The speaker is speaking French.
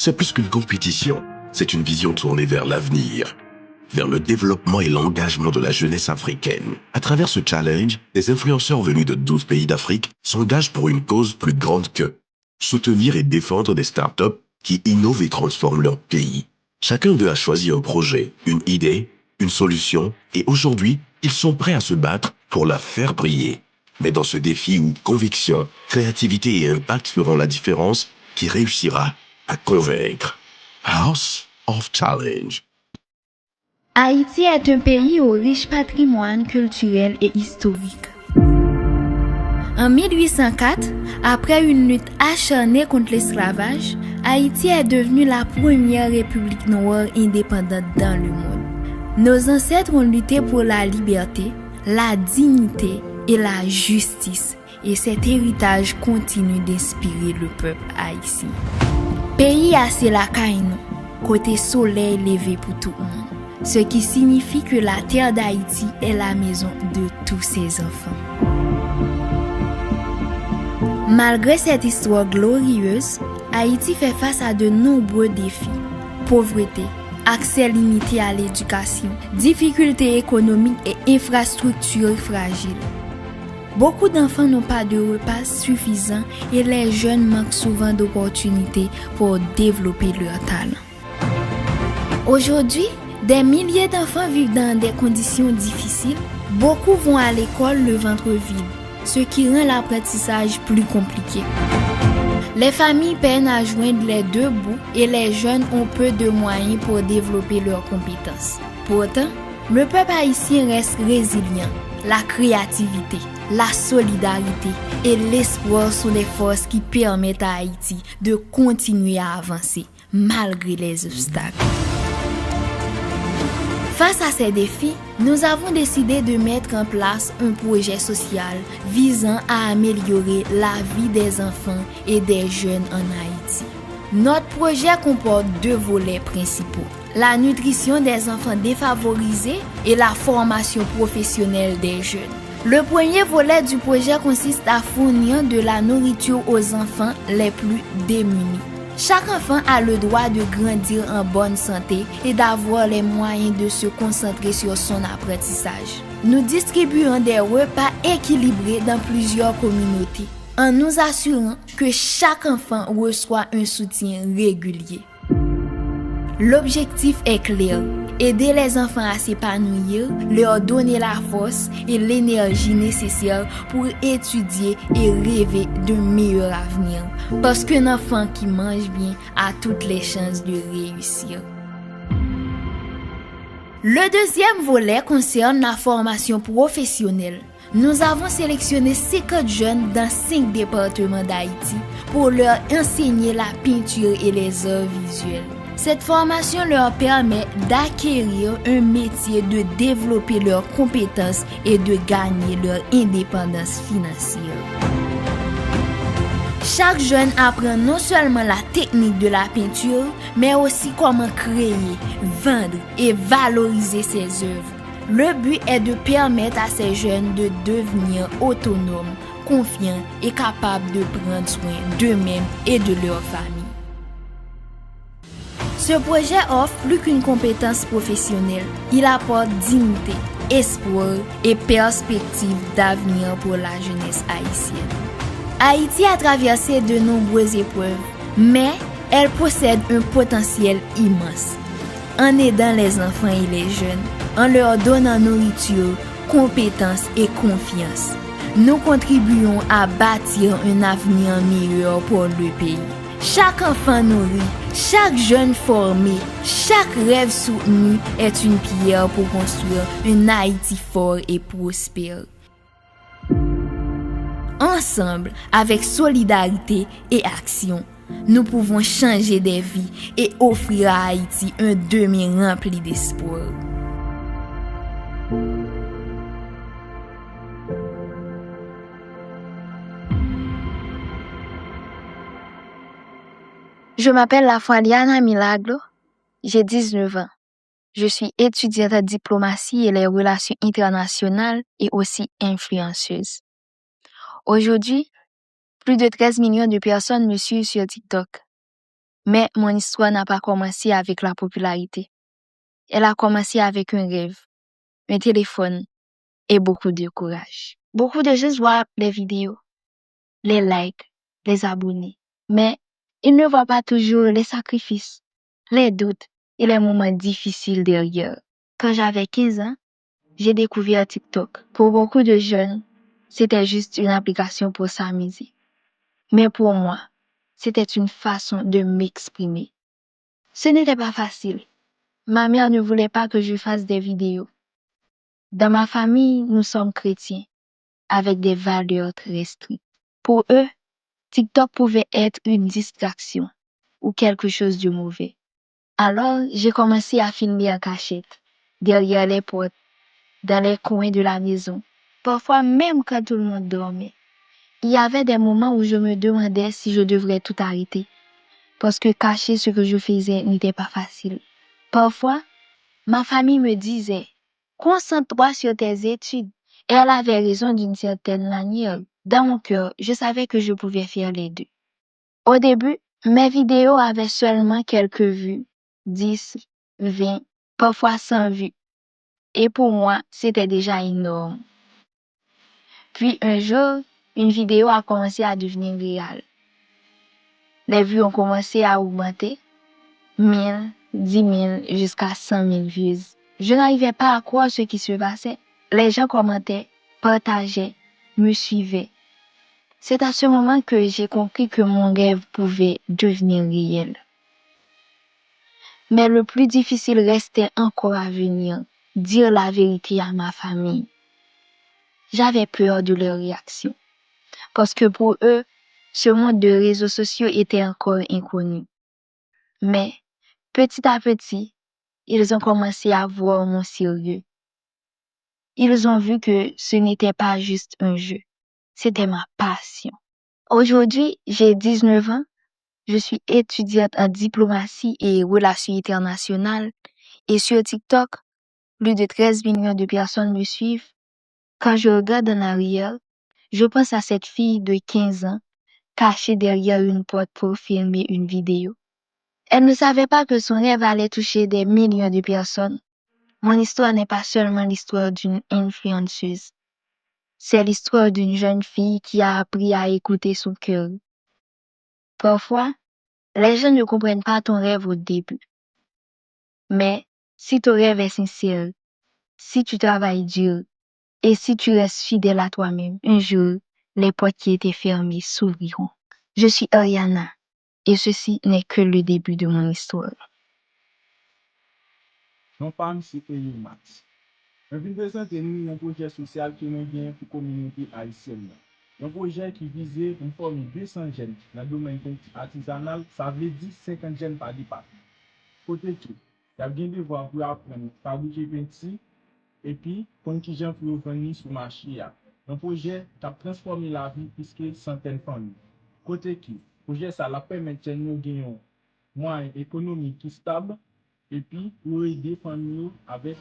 C'est plus qu'une compétition, c'est une vision tournée vers l'avenir, vers le développement et l'engagement de la jeunesse africaine. À travers ce challenge, des influenceurs venus de 12 pays d'Afrique s'engagent pour une cause plus grande que soutenir et défendre des startups qui innovent et transforment leur pays. Chacun d'eux a choisi un projet, une idée, une solution, et aujourd'hui, ils sont prêts à se battre pour la faire briller. Mais dans ce défi où conviction, créativité et impact feront la différence, qui réussira à convaincre? House of Challenge. Haïti est un pays au riche patrimoine culturel et historique. En 1804, après une lutte acharnée contre l'esclavage, Haïti est devenue la première république noire indépendante dans le monde. Nos ancêtres ont lutté pour la liberté, la dignité et la justice, et cet héritage continue d'inspirer le peuple haïtien. Pays assez la caïnou, côté soleil levé pour tout le monde, ce qui signifie que la terre d'Haïti est la maison de tous ses enfants. Malgré cette histoire glorieuse, Haïti fait face à de nombreux défis. Pauvreté, accès limité à l'éducation, difficultés économiques et infrastructures fragiles. Beaucoup d'enfants n'ont pas de repas suffisants et les jeunes manquent souvent d'opportunités pour développer leur talent. Aujourd'hui, des milliers d'enfants vivent dans des conditions difficiles. Beaucoup vont à l'école le ventre vide, ce qui rend l'apprentissage plus compliqué. Les familles peinent à joindre les deux bouts et les jeunes ont peu de moyens pour développer leurs compétences. Pourtant, le peuple haïtien reste résilient. La créativité, la solidarité et l'espoir sont des forces qui permettent à Haïti de continuer à avancer malgré les obstacles. Face à ces défis, nous avons décidé de mettre en place un projet social visant à améliorer la vie des enfants et des jeunes en Haïti. Notre projet comporte deux volets principaux: la nutrition des enfants défavorisés et la formation professionnelle des jeunes. Le premier volet du projet consiste à fournir de la nourriture aux enfants les plus démunis. Chaque enfant a le droit de grandir en bonne santé et d'avoir les moyens de se concentrer sur son apprentissage. Nous distribuons des repas équilibrés dans plusieurs communautés, en nous assurant que chaque enfant reçoit un soutien régulier. L'objectif est clair: aider les enfants à s'épanouir, leur donner la force et l'énergie nécessaires pour étudier et rêver d'un meilleur avenir. Parce qu'un enfant qui mange bien a toutes les chances de réussir. Le deuxième volet concerne la formation professionnelle. Nous avons sélectionné 50 jeunes dans 5 départements d'Haïti pour leur enseigner la peinture et les arts visuels. Cette formation leur permet d'acquérir un métier, de développer leurs compétences et de gagner leur indépendance financière. Chaque jeune apprend non seulement la technique de la peinture, mais aussi comment créer, vendre et valoriser ses œuvres. Le but est de permettre à ces jeunes de devenir autonomes, confiants et capables de prendre soin d'eux-mêmes et de leur famille. Ce projet offre plus qu'une compétence professionnelle. Il apporte dignité, espoir et perspective d'avenir pour la jeunesse haïtienne. Haïti a traversé de nombreuses épreuves, mais elle possède un potentiel immense. En aidant les enfants et les jeunes, en leur donnant nourriture, compétences et confiance, nous contribuons à bâtir un avenir meilleur pour le pays. Chaque enfant nourri, chaque jeune formé, chaque rêve soutenu est une pierre pour construire un Haïti fort et prospère. Ensemble, avec solidarité et action, nous pouvons changer des vies et offrir à Haïti un demain rempli d'espoir. Je m'appelle Lafoualiana Milagro, j'ai 19 ans. Je suis étudiante en diplomatie et les relations internationales et aussi influenceuse. Aujourd'hui, plus de 13 millions de personnes me suivent sur TikTok. Mais mon histoire n'a pas commencé avec la popularité. Elle a commencé avec un rêve, un téléphone et beaucoup de courage. Beaucoup de gens voient les vidéos, les likes, les abonnés, mais ils ne voient pas toujours les sacrifices, les doutes et les moments difficiles derrière. Quand j'avais 15 ans, j'ai découvert TikTok. Pour beaucoup de jeunes, c'était juste une application pour s'amuser. Mais pour moi, c'était une façon de m'exprimer. Ce n'était pas facile. Ma mère ne voulait pas que je fasse des vidéos. Dans ma famille, nous sommes chrétiens, avec des valeurs très strictes. Pour eux, TikTok pouvait être une distraction ou quelque chose de mauvais. Alors, j'ai commencé à filmer en cachette, derrière les portes, dans les coins de la maison, parfois même quand tout le monde dormait. Il y avait des moments où je me demandais si je devrais tout arrêter, parce que cacher ce que je faisais n'était pas facile. Parfois, ma famille me disait, concentre-toi sur tes études. Et elle avait raison d'une certaine manière. Dans mon cœur, je savais que je pouvais faire les deux. Au début, mes vidéos avaient seulement quelques vues, 10, 20, parfois 100 vues. Et pour moi, c'était déjà énorme. Puis un jour, une vidéo a commencé à devenir virale. Les vues ont commencé à augmenter, 1000, 10 000, jusqu'à 100 000 vues. Je n'arrivais pas à croire ce qui se passait. Les gens commentaient, partageaient, me suivaient. C'est à ce moment que j'ai compris que mon rêve pouvait devenir réel. Mais le plus difficile restait encore à venir, dire la vérité à ma famille. J'avais peur de leur réaction, parce que pour eux, ce monde de réseaux sociaux était encore inconnu. Mais petit à petit, ils ont commencé à voir mon sérieux. Ils ont vu que ce n'était pas juste un jeu, c'était ma passion. Aujourd'hui, j'ai 19 ans, je suis étudiante en diplomatie et relations internationales et sur TikTok, plus de 13 millions de personnes me suivent. Quand je regarde en arrière, je pense à cette fille de 15 ans cachée derrière une porte pour filmer une vidéo. Elle ne savait pas que son rêve allait toucher des millions de personnes. Mon histoire n'est pas seulement l'histoire d'une influenceuse. C'est l'histoire d'une jeune fille qui a appris à écouter son cœur. Parfois, les gens ne comprennent pas ton rêve au début. Mais si ton rêve est sincère, si tu travailles dur et si tu restes fidèle à toi-même, un jour, les portes qui étaient fermées s'ouvriront. Je suis Ariana et ceci n'est que le début de mon histoire. Non pas c'est Max. Je vais présenter un projet social qui nous vient pour la communauté haïtienne. Un projet qui visait une forme 200 jeunes dans le domaine artisanal, ça veut dire 50 jeunes par département. Côté tout, il y a bien des voies pour apprendre à fabriquer petit et puis, pour qui gens pour venir sur le marché. Un projet qui a transformé la vie puisque centaines de familles. Côté qui, le projet ça la permet de nous gagner un moyen économique qui stable et puis pour aider les familles avec